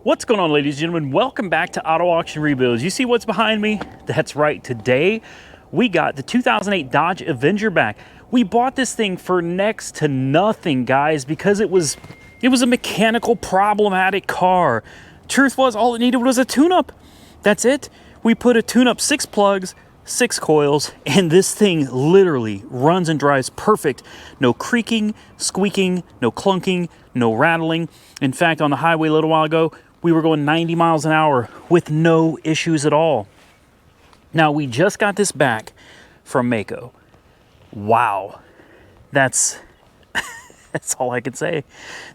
What's going on, ladies and gentlemen? Welcome back to Auto Auction Rebuilds. You see what's behind me? That's right. Today, we got the 2008 Dodge Avenger back. We bought this thing for next to nothing, guys, because it was a mechanical problematic car. Truth was, all it needed was a tune-up. That's it. We put a tune-up, 6 plugs, 6 coils, and this thing literally runs and drives perfect. No creaking, squeaking, no clunking, no rattling. In fact, on the highway a little while ago, we were going 90 miles an hour with no issues at all. Now, we just got this back from Maaco. Wow. That's all I can say.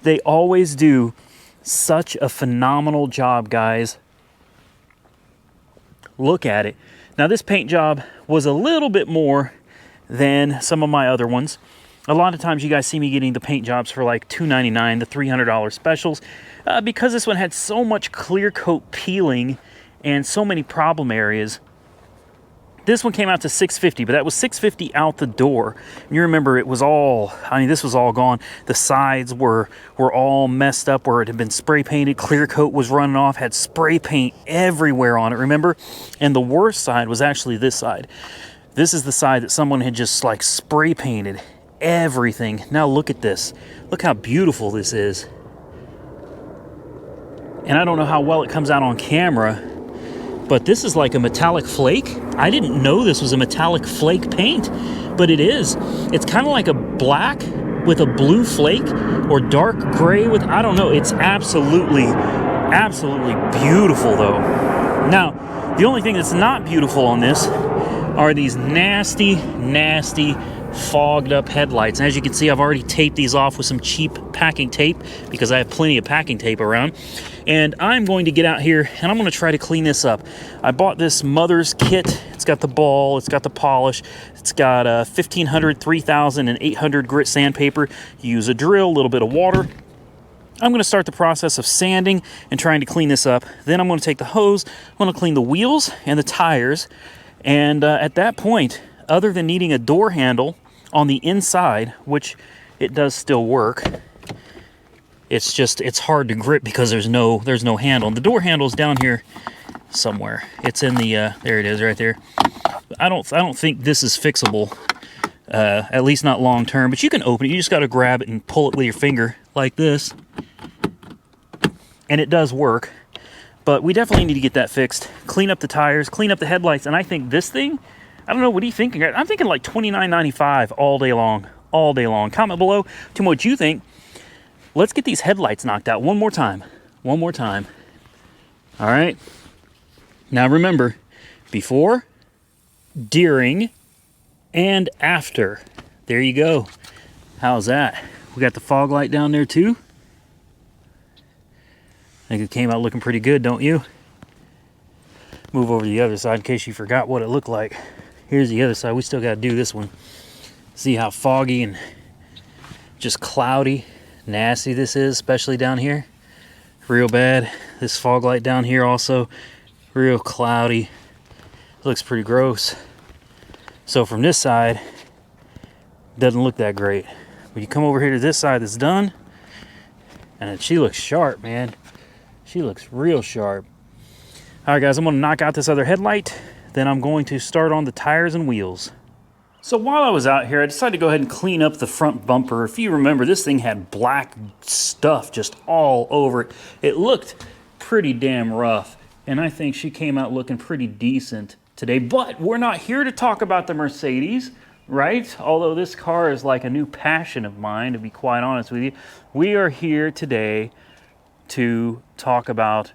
They always do such a phenomenal job, guys. Look at it. Now, this paint job was a little bit more than some of my other ones. A lot of times you guys see me getting the paint jobs for like $299, the $300 specials, because this one had so much clear coat peeling and so many problem areas. This one came out to $650, but that was $650 out the door. And you remember it was all, this was all gone. The sides were all messed up where it had been spray painted. Clear coat was running off, had spray paint everywhere on it, remember? And the worst side was actually this side. This is the side that someone had just like spray painted everything. Now look at this. Look how beautiful this is. And I don't know how well it comes out on camera, but this is like a metallic flake. I didn't know this was a metallic flake paint, but it is. It's kind of like a black with a blue flake or dark gray with, I don't know. It's absolutely beautiful though. Now, the only thing that's not beautiful on this are these nasty fogged up headlights. And as you can see, I've already taped these off with some cheap packing tape because I have plenty of packing tape around. And I'm going to get out here and I'm going to try to clean this up. I bought this mother's kit. It's got the ball, it's got the polish, it's got 1500, 3000, and 800 grit sandpaper. You use a drill, a little bit of water. I'm going to start the process of sanding and trying to clean this up. Then I'm going to take the hose, I'm going to clean the wheels and the tires. And at that point, other than needing a door handle on the inside, which it does still work, it's hard to grip because there's no handle. And the door handle's down here somewhere. It's in the there it is right there. I don't think this is fixable, at least not long term. But you can open it. You just got to grab it and pull it with your finger like this, and it does work. But we definitely need to get that fixed. Clean up the tires, clean up the headlights, and I think this thing, I don't know, what are you thinking? I'm thinking like $29.95 all day long, all day long. Comment below to what you think. Let's get these headlights knocked out one more time. One more time. All right. Now remember, before, during, and after. There you go. How's that? We got the fog light down there too. I think it came out looking pretty good, don't you? Move over to the other side in case you forgot what it looked like. Here's the other side. We still got to do this one. See how foggy and just cloudy, nasty this is, especially down here. Real bad. This fog light down here also, real cloudy. Looks pretty gross. So from this side, doesn't look that great. But you come over here to this side that's done, and she looks sharp, man. She looks real sharp. All right, guys, I'm going to knock out this other headlight. Then I'm going to start on the tires and wheels. So while I was out here, I decided to go ahead and clean up the front bumper. If you remember, this thing had black stuff just all over it. It looked pretty damn rough, and I think she came out looking pretty decent today. But we're not here to talk about the Mercedes, right? Although this car is like a new passion of mine, to be quite honest with you. We are here today to talk about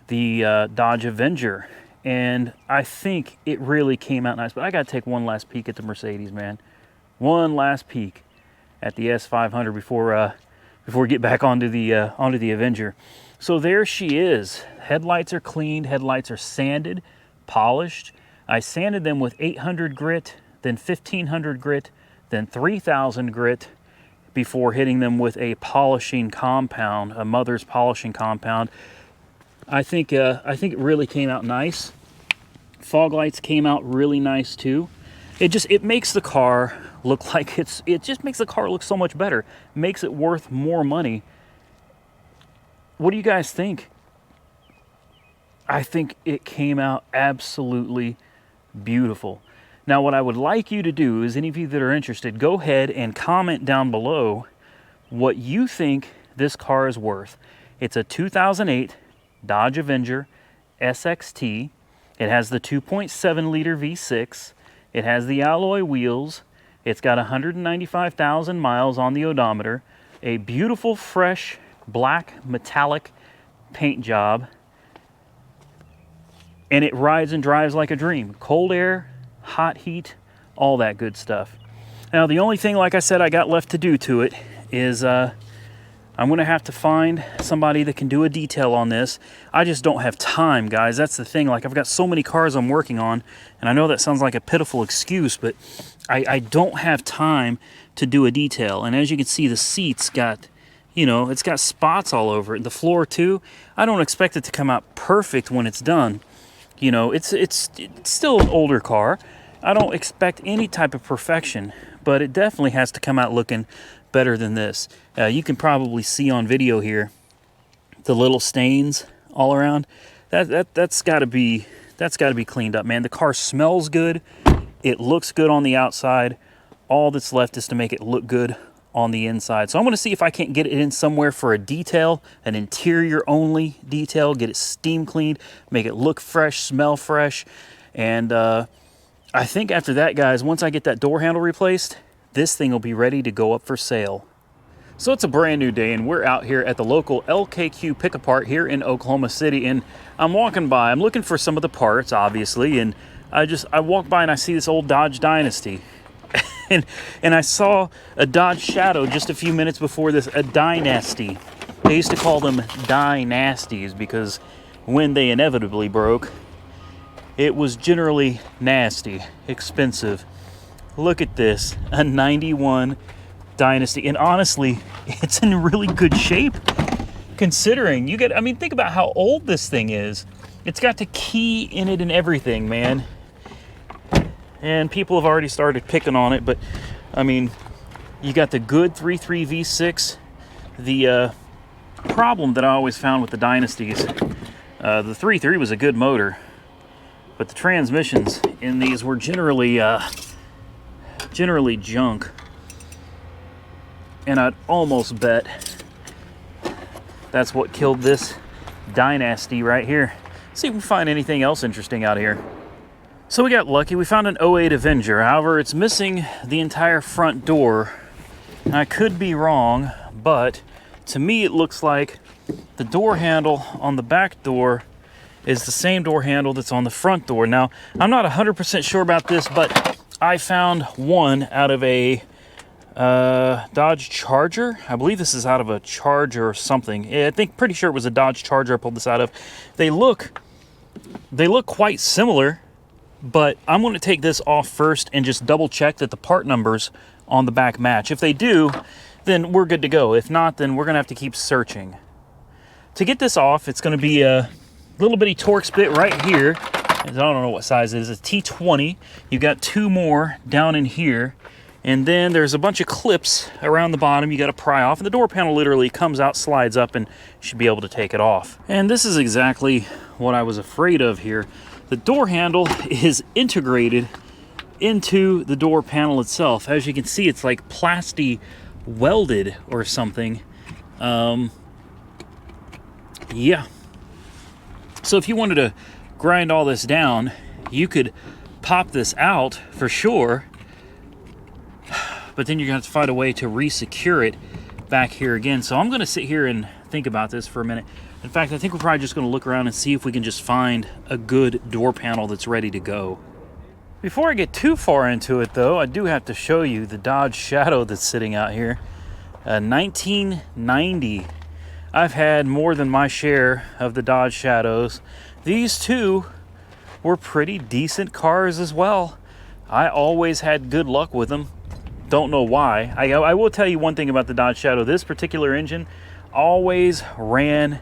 the Dodge Avenger. And I think it really came out nice. But I got to take one last peek at the Mercedes, man. One last peek at the S500 before we get back onto the Avenger. So there she is. Headlights are cleaned. Headlights are sanded, polished. I sanded them with 800 grit, then 1500 grit, then 3000 grit before hitting them with a polishing compound, a mother's polishing compound. I think it really came out nice. Fog lights came out really nice too. It makes the car look like it just makes the car look so much better. Makes it worth more money. What do you guys think? I think it came out absolutely beautiful. Now, what I would like you to do is, any of you that are interested, go ahead and comment down below what you think this car is worth. It's a 2008 Dodge Avenger SXT. It has the 2.7 liter V6. It has the alloy wheels. It's got 195,000 miles on the odometer. A beautiful, fresh, black metallic paint job. And it rides and drives like a dream. Cold air, hot heat, all that good stuff. Now, the only thing, like I said, I got left to do to it is I'm going to have to find somebody that can do a detail on this. I just don't have time, guys. That's the thing. Like, I've got so many cars I'm working on, and I know that sounds like a pitiful excuse, but I don't have time to do a detail. And as you can see, the seat's got, you know, it's got spots all over it. The floor, too. I don't expect it to come out perfect when it's done. You know, it's still an older car. I don't expect any type of perfection, but it definitely has to come out looking better than this. You can probably see on video here the little stains all around. That's got to be cleaned up, man. The car smells good. It looks good on the outside. All that's left is to make it look good on the inside. So I'm going to see if I can't get it in somewhere for a detail, an interior only detail, get it steam cleaned, make it look fresh, smell fresh. And I think after that, guys, once I get that door handle replaced, this thing will be ready to go up for sale. So it's a brand new day, and we're out here at the local LKQ Pick-A-Part here in Oklahoma City, and I'm walking by. I'm looking for some of the parts, obviously, and I walk by and I see this old Dodge Dynasty. and I saw a Dodge Shadow just a few minutes before this, a Dynasty. They used to call them Dynasties because when they inevitably broke, it was generally nasty, expensive. Look at this, a 91 Dynasty. And honestly, it's in really good shape considering I mean, think about how old this thing is. It's got the key in it and everything, man. And people have already started picking on it, but I mean, you got the good 3.3 V6. The problem that I always found with the Dynasties, the 3.3 was a good motor, but the transmissions in these were generally junk. And I'd almost bet that's what killed this Dynasty right here. See if we can find anything else interesting out here. So we got lucky. We found an 08 Avenger. However, it's missing the entire front door. And I could be wrong, but to me it looks like the door handle on the back door is the same door handle that's on the front door. Now, I'm not 100% sure about this, but I found one out of a Dodge Charger. I believe this is out of a Charger or something. I think pretty sure it was a Dodge Charger I pulled this out of. They look quite similar, but I'm going to take this off first and just double check that the part numbers on the back match. If they do, then we're good to go. If not, then we're going to have to keep searching. To get this off, it's going to be a little bitty Torx bit right here. I don't know what size it is. It's a T20. You've got two more down in here. And then there's a bunch of clips around the bottom you got to pry off. And the door panel literally comes out, slides up, and you should be able to take it off. And this is exactly what I was afraid of here. The door handle is integrated into the door panel itself. As you can see, it's like plasti welded or something. Yeah. So if you wanted to grind all this down, you could pop this out for sure, but then you're gonna have to find a way to re-secure it back here again. So I'm gonna sit here and think about this for a minute. In fact, I think we're probably just gonna look around and see if we can just find a good door panel that's ready to go. Before I get too far into it though, I do have to show you the Dodge Shadow that's sitting out here. 1990. I've had more than my share of the Dodge Shadows. These two were pretty decent cars as well. I always had good luck with them. Don't know why. I will tell you one thing about the Dodge Shadow. This particular engine always ran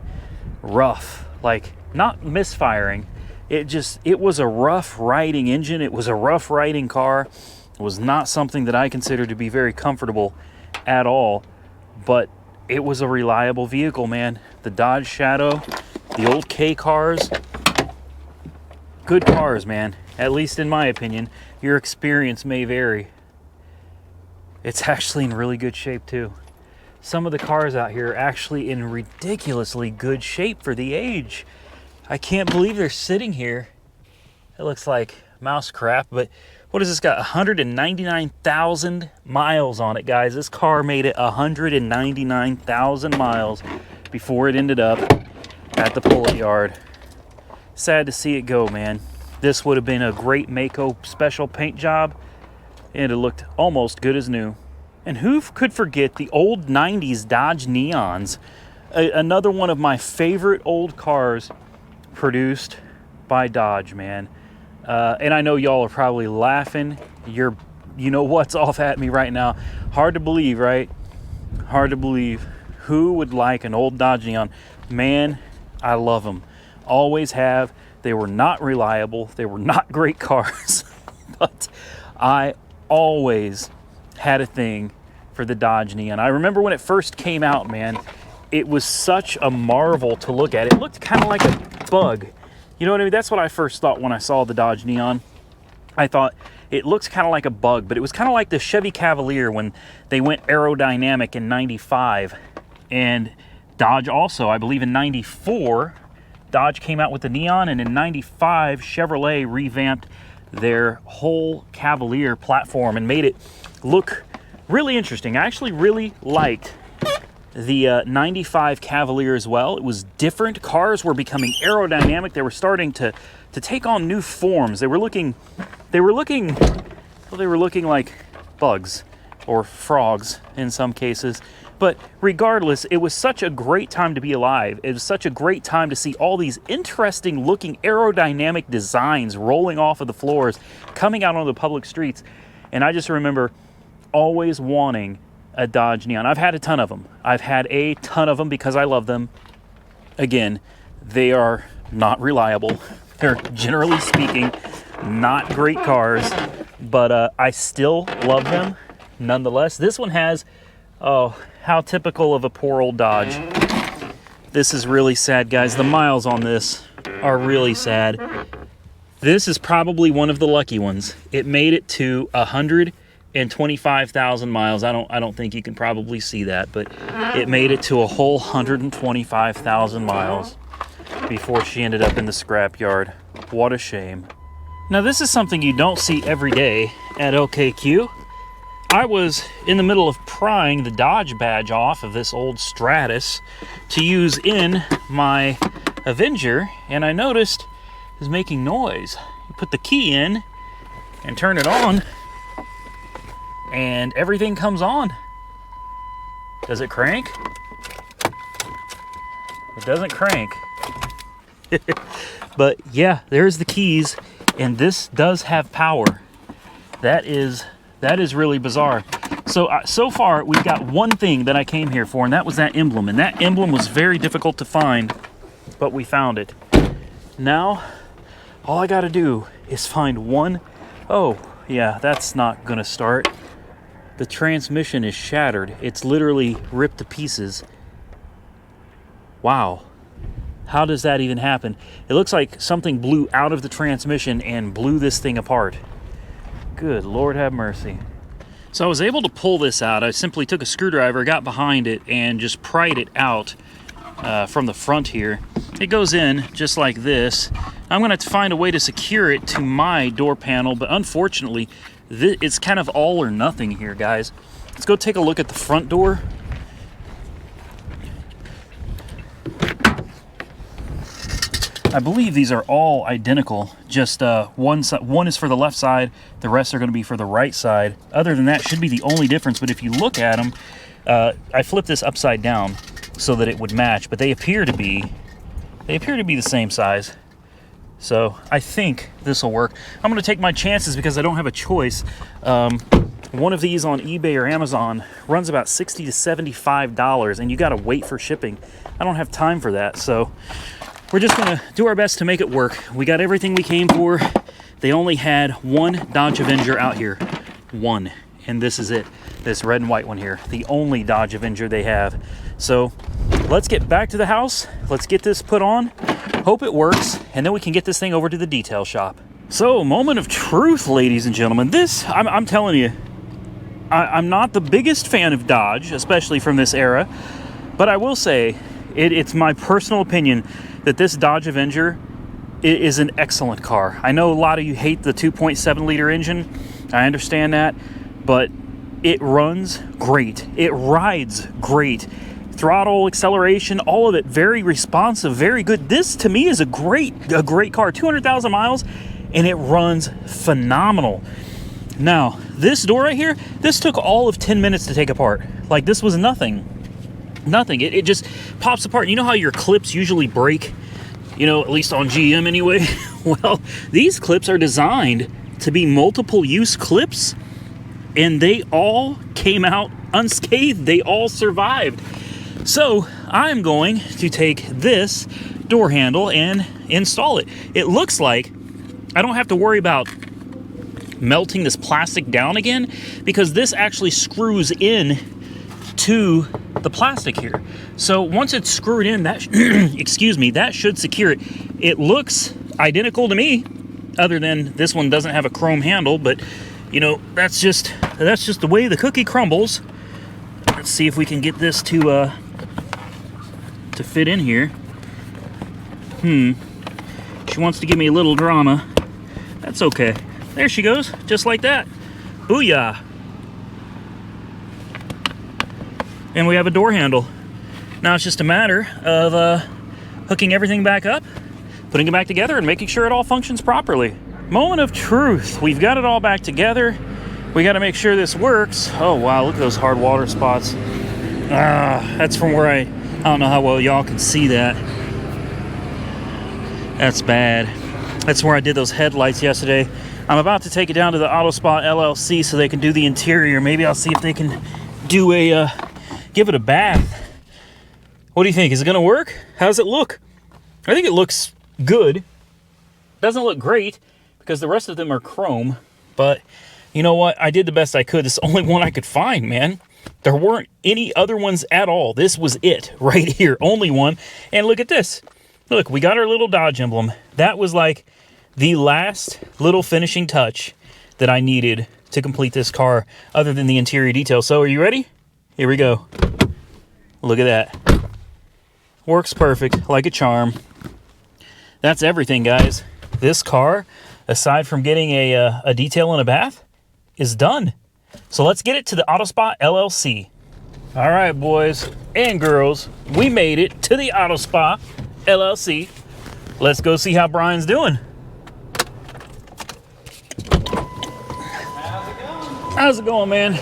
rough. Like, not misfiring. It was a rough riding engine. It was a rough riding car. It was not something that I considered to be very comfortable at all. But it was a reliable vehicle, man. The Dodge Shadow, the old K cars, good cars, man. At least in my opinion. Your experience may vary. It's actually in really good shape too. Some of the cars out here are actually in ridiculously good shape for the age. I can't believe they're sitting here. It looks like mouse crap, but what has this got? 199,000 miles on it, guys. This car made it 199,000 miles before it ended up at the pull-it yard. Sad to see it go, man. This would have been a great Maaco special paint job, and it looked almost good as new. And who could forget the old 90s Dodge Neons? Another one of my favorite old cars produced by Dodge, man. And I know y'all are probably laughing. You know what's off at me right now. Hard to believe, right? Hard to believe. Who would like an old Dodge Neon? Man, I love them. Always have. They were not reliable. They were not great cars. But I always had a thing for the Dodge Neon. I remember when it first came out, man, it was such a marvel to look at. It looked kind of like a bug. You know what I mean? That's what I first thought when I saw the Dodge Neon. I thought it looks kind of like a bug, but it was kind of like the Chevy Cavalier when they went aerodynamic in 95. And Dodge also, I believe in 94, Dodge came out with the Neon, and in 95, Chevrolet revamped their whole Cavalier platform and made it look really interesting. I actually really liked the 95 Cavalier as well. It was different. Cars were becoming aerodynamic. They were starting to take on new forms. They were looking like bugs or frogs in some cases. But regardless, it was such a great time to be alive. It was such a great time to see all these interesting looking aerodynamic designs rolling off of the floors, coming out on the public streets. And I just remember always wanting a Dodge Neon. I've had a ton of them. I've had a ton of them because I love them. Again, they are not reliable. They're, generally speaking, not great cars, but I still love them nonetheless. This one has, oh, how typical of a poor old Dodge. This is really sad, guys. The miles on this are really sad. This is probably one of the lucky ones. It made it to 125,000 miles. I don't think you can probably see that, but it made it to a whole 125,000 miles before she ended up in the scrapyard. What a shame. Now, this is something you don't see every day at LKQ. I was in the middle of prying the Dodge badge off of this old Stratus to use in my Avenger, and I noticed it was making noise. You put the key in and turn it on, and everything comes on. Does it crank? It doesn't crank. But yeah, there's the keys, and this does have power. That is really bizarre. So far, we've got one thing that I came here for, and that was that emblem. And that emblem was very difficult to find, but we found it. Now, all I gotta do is find one. Oh, yeah, that's not gonna start. The transmission is shattered. It's literally ripped to pieces. Wow. How does that even happen? It looks like something blew out of the transmission and blew this thing apart. Good Lord have mercy. So I was able to pull this out. I simply took a screwdriver, got behind it, and just pried it out from the front here. It goes in just like this. I'm going to have to find a way to secure it to my door panel, but unfortunately, it's kind of all or nothing here, guys. Let's go take a look at the front door. I believe these are all identical, just one is for the left side, the rest are going to be for the right side. Other than that, should be the only difference, but if you look at them, I flipped this upside down so that it would match, but they appear to be the same size. So I think this will work. I'm going to take my chances because I don't have a choice. One of these on eBay or Amazon runs about $60 to $75, and you got to wait for shipping. I don't have time for that, so we're just going to do our best to make it work. We got everything we came for. They only had one Dodge Avenger out here. One. And this is it. This red and white one here. The only Dodge Avenger they have. So let's get back to the house. Let's get this put on. Hope it works, and then we can get this thing over to the detail shop. So, moment of truth, ladies and gentlemen. This, I'm telling you, I'm not the biggest fan of Dodge, especially from this era, but I will say, it's my personal opinion that this Dodge Avenger is an excellent car. I know a lot of you hate the 2.7 liter engine. I understand that, but it runs great. It rides great. Throttle, acceleration, all of it, very responsive, very good. This, to me, is a great car. 200,000 miles, and it runs phenomenal. Now, this door right here, this took all of 10 minutes to take apart. Like, this was nothing. Nothing. It just pops apart. You know how your clips usually break? You know, at least on GM anyway. Well, these clips are designed to be multiple use clips, and they all came out unscathed. They all survived. So I'm going to take this door handle and install it. It looks like I don't have to worry about melting this plastic down again, because this actually screws in to the plastic here. So once it's screwed in, that excuse me, that should secure it. It looks identical to me, other than this one doesn't have a chrome handle, but you know, that's just the way the cookie crumbles. Let's see if we can get this to fit in here. She wants to give me a little drama. That's okay. There she goes, just like that. Booyah. And we have a door handle. Now it's just a matter of hooking everything back up, putting it back together, and making sure it all functions properly. Moment of truth. We've got it all back together. We got to make sure this works. Oh wow, look at those hard water spots. That's from where I don't know how well y'all can see that. That's bad. That's where I did those headlights yesterday. I'm about to take it down to the Auto Spot LLC so they can do the interior. Maybe I'll see if they can do a give it a bath. What do you think? Is it gonna work? How does it look? I think it looks good. Doesn't look great because the rest of them are chrome, but you know what? I did the best I could. This is the only one I could find, man. There weren't any other ones at all. This was it right here, only one. And look at this. Look, we got our little Dodge emblem. That was like the last little finishing touch that I needed to complete this car, other than the interior detail. So are you ready? Here we go. Look at that. Works perfect, like a charm. That's everything, guys. This car, aside from getting a detail and a bath, is done. So let's get it to the Autospot LLC. All right, boys and girls, we made it to the Autospot LLC. Let's go see how Brian's doing. How's it going, man?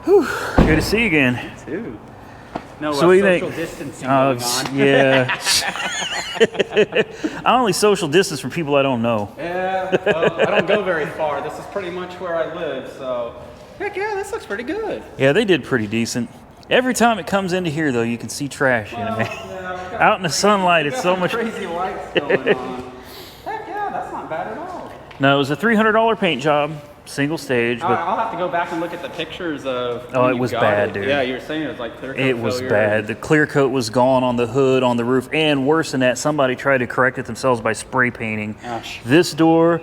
Whew, good to see you again. You too. No social distancing going on. Yeah. I only social distance from people I don't know. Yeah, well, I don't go very far. This is pretty much where I live, so heck yeah, this looks pretty good. Yeah, they did pretty decent. Every time it comes into here, though, you can see trash in it, man. Yeah, out in the sunlight, it's so much crazy lights going on. Heck yeah, that's not bad at all. No, it was a $300 paint job, single stage. But I'll have to go back and look at the pictures of. Oh, it was bad, dude. Yeah, you were saying it was like clear coat. It was bad. The clear coat was gone on the hood, on the roof, and worse than that, somebody tried to correct it themselves by spray painting. Gosh. This door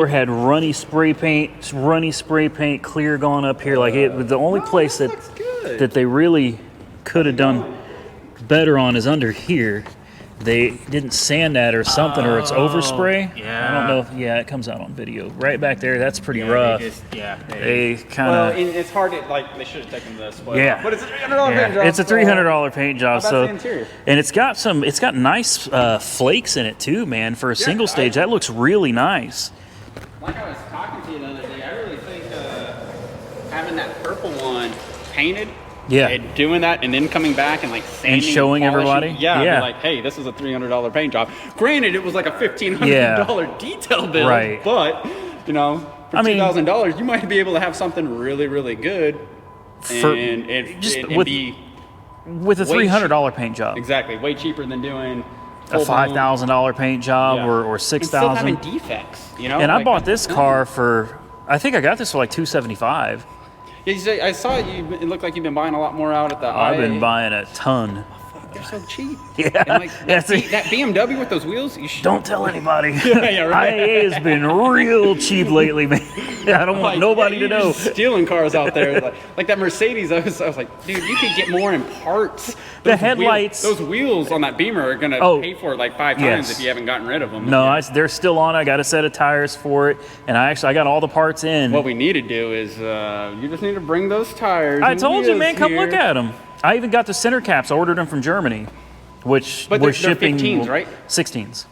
had runny spray paint, clear gone up here. Like it was the only place that they really could have done better on is under here. They didn't sand that or something, or it's overspray. Yeah. I don't know. Yeah, it comes out on video. Right back there, that's pretty rough. They kind Well, of. it's hard to, like, they should have taken the spoiler Yeah. off. But it's a $300 paint job. It's a $300 paint job. How So, about the interior? and it's got nice flakes in it too, man. For a single stage, that looks really nice. Like I was talking to you the other day, I really think having that purple one painted, Yeah. and doing that, and then coming back and like sanding And showing polishing, everybody? yeah, Yeah. be like, hey, this is a $300 paint job. Granted, it was like a $1,500 detail bill, Right. but you know, for $2,000, you might be able to have something really, really good, and be with a $300 paint job. exactly way cheaper than doing A $5,000 paint job or and still $6,000. having defects, you know. And I Like, bought this car for, I think I got this for like $275. Yeah, I saw you. It looked like you've been buying a lot more out at the I've IAA. been buying a ton. they're so cheap. Yeah, and like that BMW with those wheels. You should... Don't tell anybody. Yeah, right. IAA has been real cheap lately, man. I don't want nobody to know. Stealing cars out there, like that Mercedes. I was like, dude, you could get more in parts. The headlights, those wheels on that Beamer are gonna pay for it like 5 times if you haven't gotten rid of them. No, they're still on. I got a set of tires for it, and I got all the parts in. What we need to do is you just need to bring those tires. I told you, man, come look at them. I even got the center caps. I ordered them from Germany, which we're shipping. 15s, right? 16s.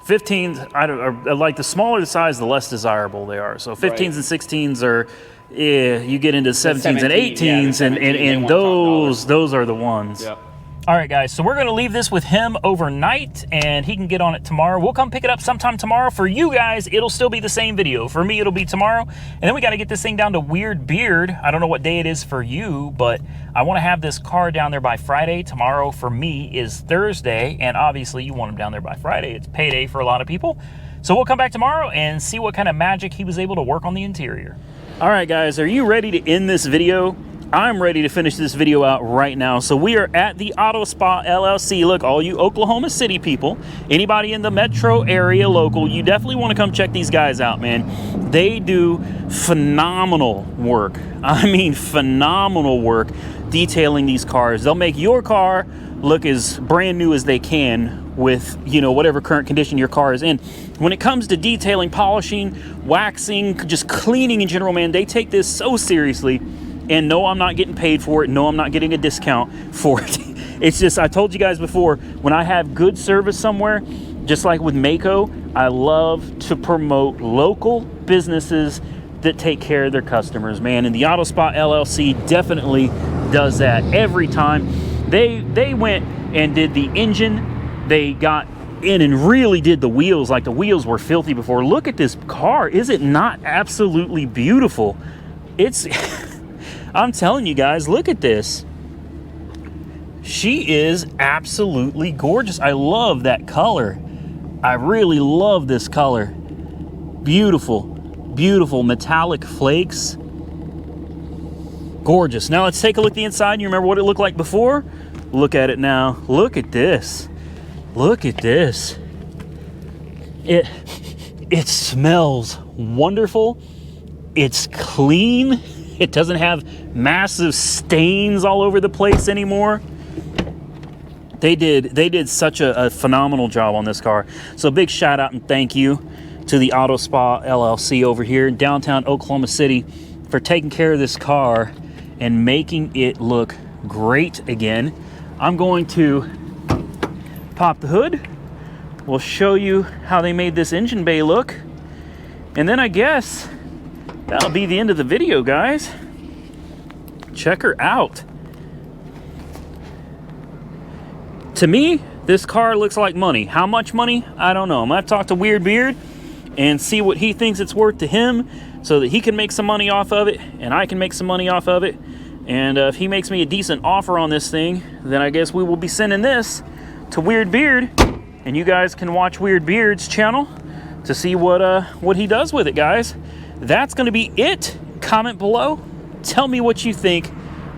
15s, are like the smaller the size, the less desirable they are. So 15s and 16s are, you get into 17s and 18s, and those are the ones. Yep. All right, guys, so we're going to leave this with him overnight, and he can get on it tomorrow. We'll come pick it up sometime tomorrow. For you guys, it'll still be the same video. For me, it'll be tomorrow. And then we got to get this thing down to Weird Beard. I don't know what day it is for you, but I want to have this car down there by Friday. Tomorrow, for me, is Thursday, and obviously you want him down there by Friday. It's payday for a lot of people. So we'll come back tomorrow and see what kind of magic he was able to work on the interior. All right, guys, are you ready to end this video? I'm ready to finish this video out right now. So we are at the Auto Spa LLC. Look, all you Oklahoma City people, anybody in the metro area local, you definitely want to come check these guys out, man. They do phenomenal work. I mean, phenomenal work detailing these cars. They'll make your car look as brand new as they can with, you know, whatever current condition your car is in. When it comes to detailing, polishing, waxing, just cleaning in general, man, they take this so seriously. And no, I'm not getting paid for it. No, I'm not getting a discount for it. It's just, I told you guys before, when I have good service somewhere, just like with Maaco, I love to promote local businesses that take care of their customers, man. And the Auto Spa LLC definitely does that every time. They went and did the engine. They got in and really did the wheels. Like, the wheels were filthy before. Look at this car. Is it not absolutely beautiful? It's... I'm telling you guys, look at this. She is absolutely gorgeous. I love that color. I really love this color. Beautiful, beautiful metallic flakes. Gorgeous. Now let's take a look at the inside. You remember what it looked like before? Look at it now. Look at this. Look at this. It smells wonderful. It's clean. It doesn't have massive stains all over the place anymore. They did such a phenomenal job on this car. So big shout out and thank you to the Auto Spa LLC over here in downtown Oklahoma City for taking care of this car and making it look great again. I'm going to pop the hood. We'll show you how they made this engine bay look. And then I guess that'll be the end of the video, guys. Check her out. To me, this car looks like money. How much money? I don't know. I'm gonna have to talk to Weird Beard and see what he thinks it's worth to him so that he can make some money off of it and I can make some money off of it. And if he makes me a decent offer on this thing, then I guess we will be sending this to Weird Beard, and you guys can watch Weird Beard's channel to see what he does with it, guys. That's going to be it. Comment below. Tell me what you think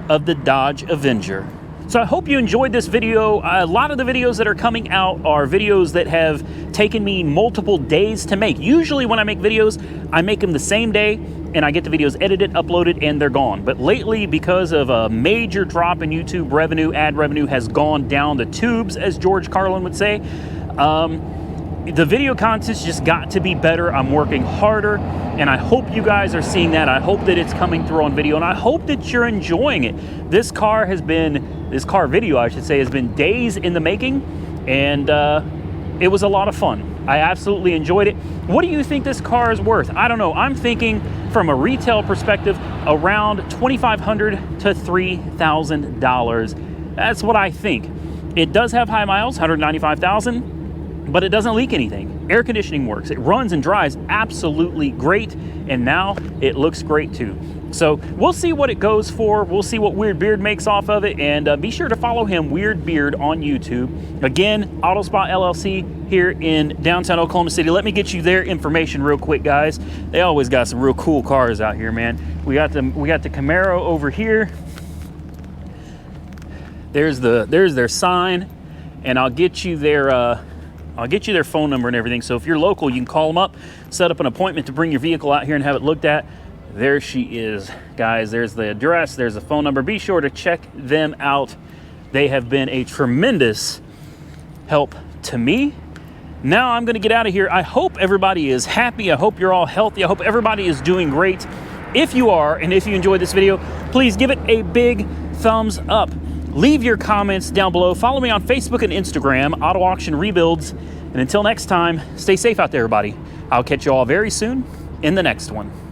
of the Dodge Avenger. So I hope you enjoyed this video. A lot of the videos that are coming out are videos that have taken me multiple days to make. Usually when I make videos, I make them the same day and I get the videos edited, uploaded, and they're gone. But lately, because of a major drop in YouTube revenue, ad revenue has gone down the tubes, as George Carlin would say. The video content's just got to be better. I'm working harder, and I hope you guys are seeing that. I hope that it's coming through on video, and I hope that you're enjoying it. This car video, I should say, has been days in the making, and it was a lot of fun. I absolutely enjoyed it. What do you think this car is worth? I don't know. I'm thinking from a retail perspective, around $2,500 to $3,000. That's what I think. It does have high miles, 195,000. But it doesn't leak anything. Air conditioning works. It runs and drives absolutely great, and now it looks great too. So we'll see what it goes for. We'll see what Weird Beard makes off of it, and be sure to follow him, Weird Beard, on YouTube. Again, Auto Spa LLC here in downtown Oklahoma City. Let me get you their information real quick, guys. They always got some real cool cars out here, man. We got the Camaro over here. There's their sign, and I'll get you their phone number and everything. So if you're local, you can call them up, set up an appointment to bring your vehicle out here and have it looked at. There she is, guys. There's the address, there's the phone number. Be sure to check them out. They have been a tremendous help to me. Now I'm gonna get out of here. I hope everybody is happy. I hope you're all healthy. I hope everybody is doing great. If you are, and if you enjoyed this video, please give it a big thumbs up. Leave your comments down below. Follow me on Facebook and Instagram, Auto Auction Rebuilds. And until next time, stay safe out there, everybody. I'll catch you all very soon in the next one.